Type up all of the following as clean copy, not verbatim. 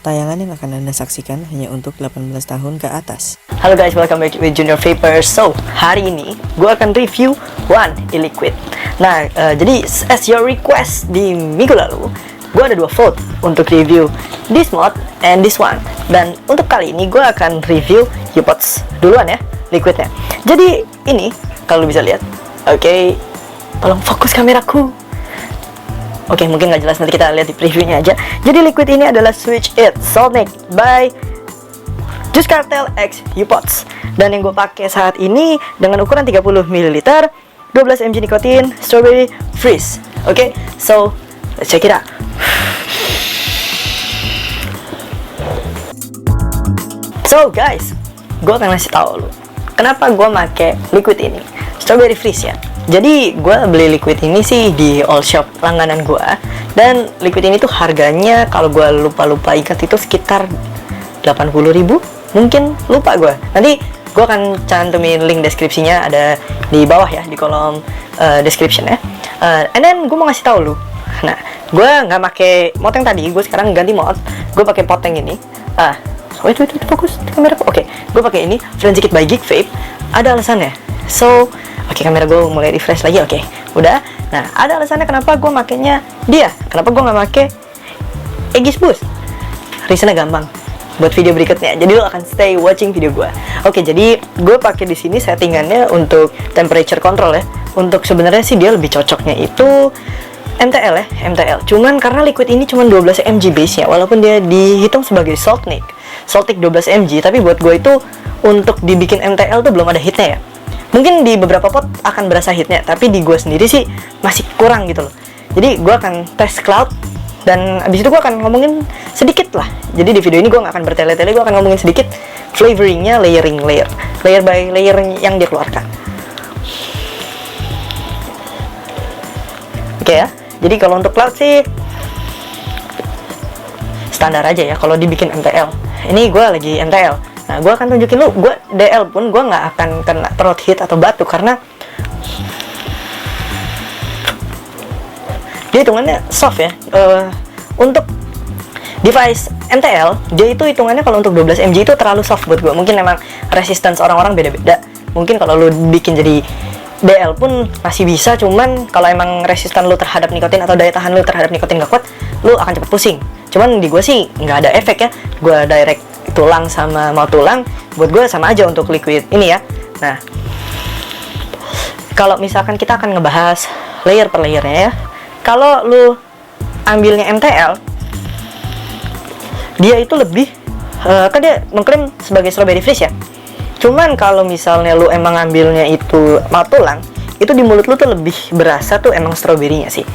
Tayangan yang akan Anda saksikan hanya untuk 18 tahun ke atas. Halo guys, welcome back with Junior Vapor. So, hari ini gue akan review One e-liquid. Nah, jadi as your request di minggu lalu, gue ada 2 vote untuk review this mod and this one. Dan untuk kali ini gue akan review U-Pods duluan ya, liquidnya. Jadi ini, kalau bisa lihat, oke, tolong fokus kameraku. Oke, mungkin nggak jelas, nanti kita lihat di previewnya aja. Jadi liquid ini adalah Switch It Sonic by Juice Cartel X U-Pods. Dan yang gue pakai saat ini dengan ukuran 30 ml, 12 mg nikotin, strawberry freeze. Oke, so let's check it out. So guys, gue akan ngasih tahu lu kenapa gue pakai liquid ini, strawberry freeze ya. Jadi gue beli liquid ini sih di all shop langganan gue, dan liquid ini tuh harganya kalau gue lupa ingat itu sekitar 80.000, mungkin lupa gue. Nanti gue akan cantumin link deskripsinya ada di bawah ya, di kolom description ya. And then gue mau ngasih tahu lu. Nah, gue nggak pakai mod yang tadi, gue sekarang ganti mod. Gue pakai pot yang ini. Wait, fokus di kamera. Oke, gue pakai ini Frenzy Kit by Geek Vape. Ada alasannya. So, oke, kamera gue mulai refresh lagi. Oke, udah. Nah, ada alasannya kenapa gue makainya dia. Kenapa gue nggak pakai Aegis Boost? Reasonnya gampang. Buat video berikutnya, jadi lo akan stay watching video gue. Oke, jadi gue pakai di sini settingannya untuk temperature control ya. Untuk sebenarnya sih dia lebih cocoknya itu MTL ya, MTL. Cuman karena liquid ini cuma 12 mg base-nya, walaupun dia dihitung sebagai Saltnik 12 mg, tapi buat gue itu untuk dibikin MTL tuh belum ada hitnya ya. Mungkin di beberapa pot akan berasa hitnya, tapi di gue sendiri sih masih kurang gitu loh. Jadi gue akan tes cloud, dan abis itu gue akan ngomongin sedikit lah. Jadi di video ini gue gak akan bertele-tele, gue akan ngomongin sedikit flavoringnya, layer by layer yang dia keluarkan. Oke ya, jadi kalau untuk cloud sih standar aja ya kalau dibikin MTL. Ini gue lagi MTL. Nah, gue akan tunjukin lu, gue DL pun gue nggak akan kena throat hit atau batuk karena dia hitungannya soft ya. Untuk device MTL, dia itu hitungannya kalau untuk 12 mg itu terlalu soft buat gue. Mungkin memang resistance orang-orang beda-beda. Mungkin kalau lu bikin jadi DL pun masih bisa, cuman kalau emang resisten lu terhadap nikotin atau daya tahan lu terhadap nikotin gak kuat, lu akan cepet pusing. Cuman di gue sih nggak ada efek ya. Gue direct tulang sama mau tulang, buat gue sama aja untuk liquid ini ya. Nah, kalau misalkan kita akan ngebahas layer per layernya ya, kalau lu ambilnya MTL, dia itu lebih kan dia mengklaim sebagai strawberry freeze ya. Cuman kalau misalnya lu emang ambilnya itu mau tulang, itu di mulut lu tuh lebih berasa tuh emang stroberinya sih.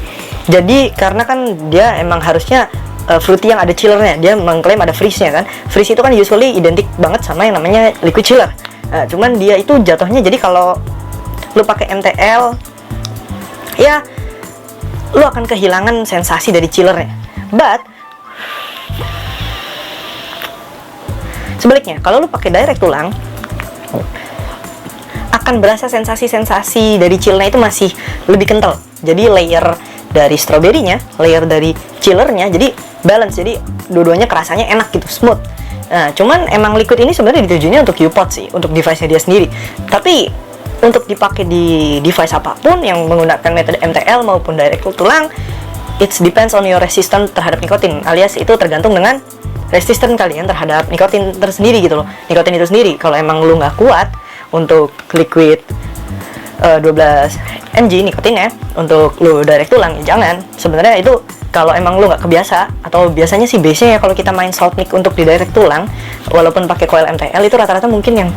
Jadi karena kan dia emang harusnya fruity yang ada chillernya, dia mengklaim ada freeze-nya kan. Freeze itu kan usually identik banget sama yang namanya liquid chiller. Cuman dia itu jatuhnya, jadi kalau lu pakai MTL, ya lu akan kehilangan sensasi dari chillernya. But sebaliknya, kalau lu pakai direct tulang, akan berasa sensasi-sensasi dari chillnya itu masih lebih kental. Jadi layer dari stroberinya, layer dari chillernya, jadi balance, jadi dua-duanya kerasanya enak gitu, smooth. Nah, cuman emang liquid ini sebenarnya ditujunya untuk U-Pod sih, untuk device-nya dia sendiri. Tapi untuk dipakai di device apapun yang menggunakan metode MTL maupun direct tulang, it depends on your resistance terhadap nikotin, alias itu tergantung dengan resisten kalian terhadap nikotin tersendiri gitu loh. Nikotin itu sendiri, kalau emang lu nggak kuat untuk liquid 12 mg nikotinnya, untuk lu direct tulang ya jangan. Sebenarnya itu kalau emang lu nggak kebiasa, atau biasanya sih base-nya ya kalau kita main Saltnik untuk di direct tulang, walaupun pakai coil MTL itu rata-rata mungkin yang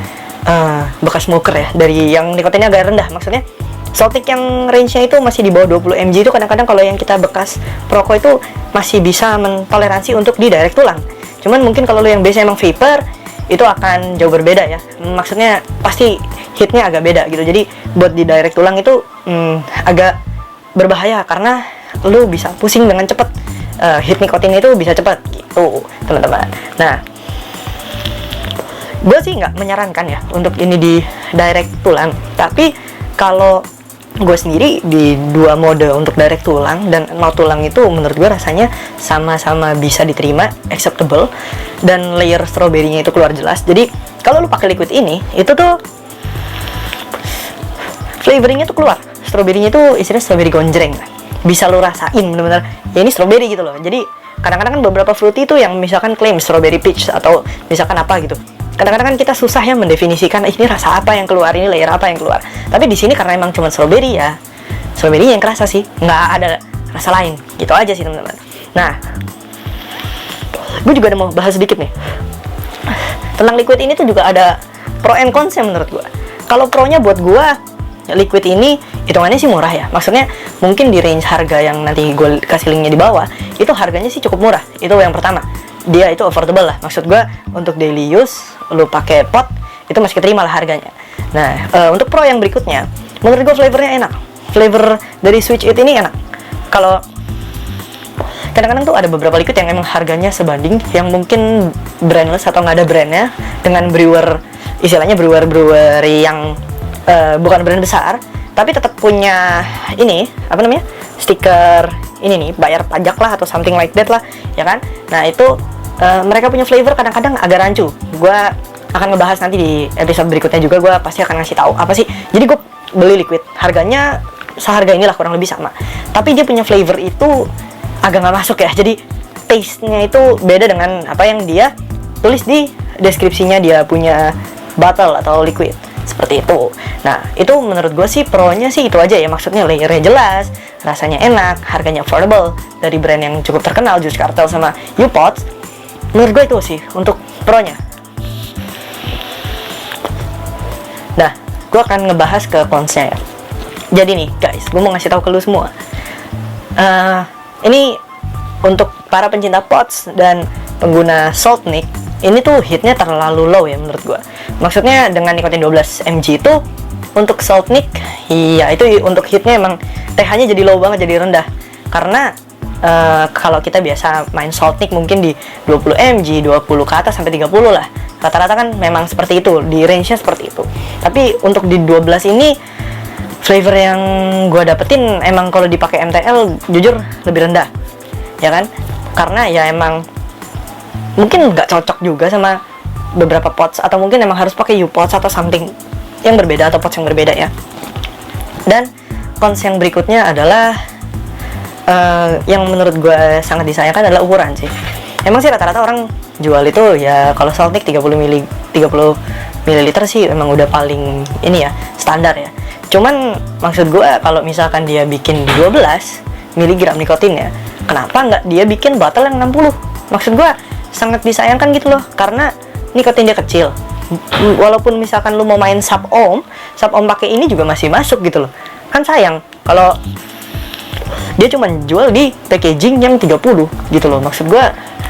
bekas smoker ya, dari yang nikotinnya agak rendah. Maksudnya Saltnik yang range-nya itu masih di bawah 20 mg itu kadang-kadang kalau yang kita bekas perokok itu masih bisa mentoleransi untuk di direct tulang. Cuman mungkin kalau lu yang base emang vapor, itu akan jauh berbeda ya. Maksudnya pasti hitnya agak beda gitu. Jadi buat di direct tulang itu agak berbahaya karena lu bisa pusing dengan cepet. Hit nikotin itu bisa cepet gitu, teman-teman. Nah, gue sih nggak menyarankan ya untuk ini di direct tulang. Tapi kalau gue sendiri di dua mode untuk direct tulang dan no tulang itu menurut gue rasanya sama-sama bisa diterima, acceptable, dan layer strawberry-nya itu keluar jelas. Jadi kalau lu pakai liquid ini, itu tuh flavoringnya tuh keluar, strawberry-nya tuh istilahnya strawberry gonjreng, bisa lu rasain bener-bener ya ini strawberry gitu loh. Jadi kadang-kadang kan beberapa fruity itu yang misalkan klaim strawberry peach atau misalkan apa gitu, kadang-kadang kan kita susah ya mendefinisikan ini rasa apa yang keluar, ini layer apa yang keluar. Tapi di sini karena emang cuma strawberry ya, strawberry yang kerasa sih, nggak ada rasa lain, gitu aja sih teman-teman. Nah, gue juga ada mau bahas sedikit nih tentang liquid ini tuh juga ada pro and cons ya menurut gue. Kalau pro-nya buat gue, liquid ini hitungannya sih murah ya. Maksudnya mungkin di range harga yang nanti gue kasih linknya di bawah, itu harganya sih cukup murah. Itu yang pertama, dia itu affordable lah. Maksud gue untuk daily use, lu pakai pot itu masih keterima lah harganya. Nah, untuk pro yang berikutnya, menurut gue flavornya enak. Flavor dari Switch It ini enak. Kalau kadang-kadang tuh ada beberapa liquid yang emang harganya sebanding, yang mungkin brandless atau nggak ada brandnya, dengan brewer, istilahnya brewery yang bukan brand besar, tapi tetap punya ini, apa namanya, stiker ini nih, bayar pajak lah atau something like that lah, ya kan? Nah itu mereka punya flavor kadang-kadang agak rancu. Gue akan ngebahas nanti di episode berikutnya juga, gue pasti akan ngasih tahu apa sih. Jadi gue beli liquid, harganya seharga inilah kurang lebih sama, tapi dia punya flavor itu agak nggak masuk ya. Jadi taste-nya itu beda dengan apa yang dia tulis di deskripsinya dia punya bottle atau liquid, seperti itu. Nah itu menurut gue sih pro-nya sih itu aja ya, maksudnya layernya jelas, rasanya enak, harganya affordable, dari brand yang cukup terkenal, Juice Cartel sama U-Pots. Menurut gue itu sih untuk pro-nya. Nah, gue akan ngebahas ke cons-nya ya. Jadi nih guys, gue mau ngasih tahu ke lu semua, ini untuk para pencinta pots dan pengguna salt nick, ini tuh hitnya terlalu low ya menurut gue. Maksudnya dengan nikotin 12 mg itu untuk salt nick, iya itu untuk hitnya emang TH-nya jadi low banget, jadi rendah. Karena kalau kita biasa main salt nick mungkin di 20 mg, 20 ke atas sampai 30 lah. Rata-rata kan memang seperti itu, di range-nya seperti itu. Tapi untuk di 12 ini, flavor yang gue dapetin emang kalau dipakai MTL jujur lebih rendah, ya kan? Karena ya emang mungkin nggak cocok juga sama beberapa pots, atau mungkin emang harus pakai U-Pots atau something yang berbeda, atau pots yang berbeda ya. Dan cons yang berikutnya adalah yang menurut gue sangat disayangkan adalah ukuran sih. Emang sih rata-rata orang jual itu ya kalau salt nick 30 ml sih emang udah paling ini ya, standar ya. Cuman maksud gue kalau misalkan dia bikin 12 mg nikotinnya, kenapa nggak dia bikin botol yang 60? Maksud gue sangat disayangkan gitu loh, karena nikotin dia kecil. Walaupun misalkan lu mau main sub ohm pakai ini juga masih masuk gitu loh. Kan sayang kalau dia cuma jual di packaging yang 30 gitu loh. Maksud gue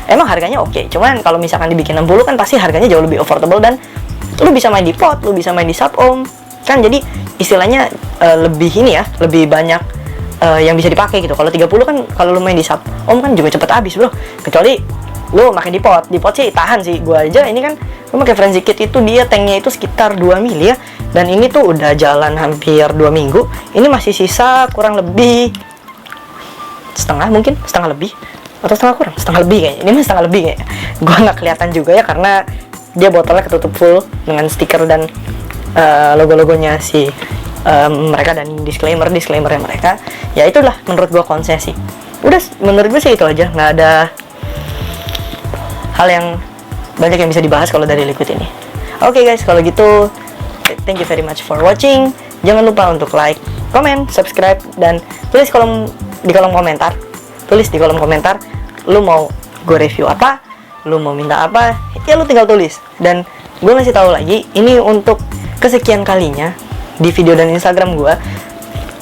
emang harganya oke, cuman kalau misalkan dibikin 60 kan pasti harganya jauh lebih affordable, dan lu bisa main di pot, lu bisa main di sub ohm kan, jadi istilahnya lebih ini ya, lebih banyak yang bisa dipakai gitu. Kalau 30 kan kalau lu main di sub ohm kan juga cepet habis bro, kecuali lu makin di pot sih tahan sih. Gua aja ini kan lu pakai Frenzy Kit itu dia tanknya itu sekitar 2 mili ya, dan ini tuh udah jalan hampir 2 minggu. Ini masih sisa kurang lebih setengah, mungkin setengah lebih atau setengah kurang, setengah lebih kayaknya. Ini mah setengah lebih kayaknya, gua nggak kelihatan juga ya karena dia botolnya ketutup full dengan stiker dan logo-logonya si mereka dan disclaimer-disclaimernya mereka. Ya itulah menurut gua konsesi. Udah, menurut gue sih itu aja, nggak ada hal yang banyak yang bisa dibahas kalau dari liquid ini. Oke guys, kalau gitu thank you very much for watching. Jangan lupa untuk like, comment, subscribe, dan tulis di kolom komentar. Tulis di kolom komentar lu mau gue review apa, lu mau minta apa, ya lu tinggal tulis. Dan gue ngasih tahu lagi, ini untuk kesekian kalinya di video dan Instagram gue.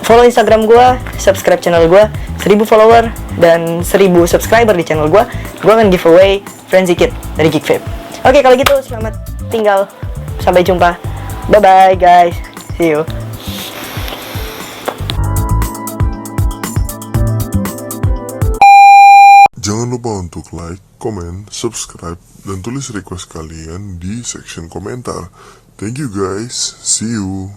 Follow Instagram gue, subscribe channel gue, 1000 follower dan 1000 subscriber di channel gue akan giveaway Frenzy Kit dari Geek Vape. Oke, kalau gitu selamat tinggal, sampai jumpa, bye bye guys, see you. Jangan lupa untuk like, comment, subscribe, dan tulis request kalian di section komentar. Thank you guys, see you.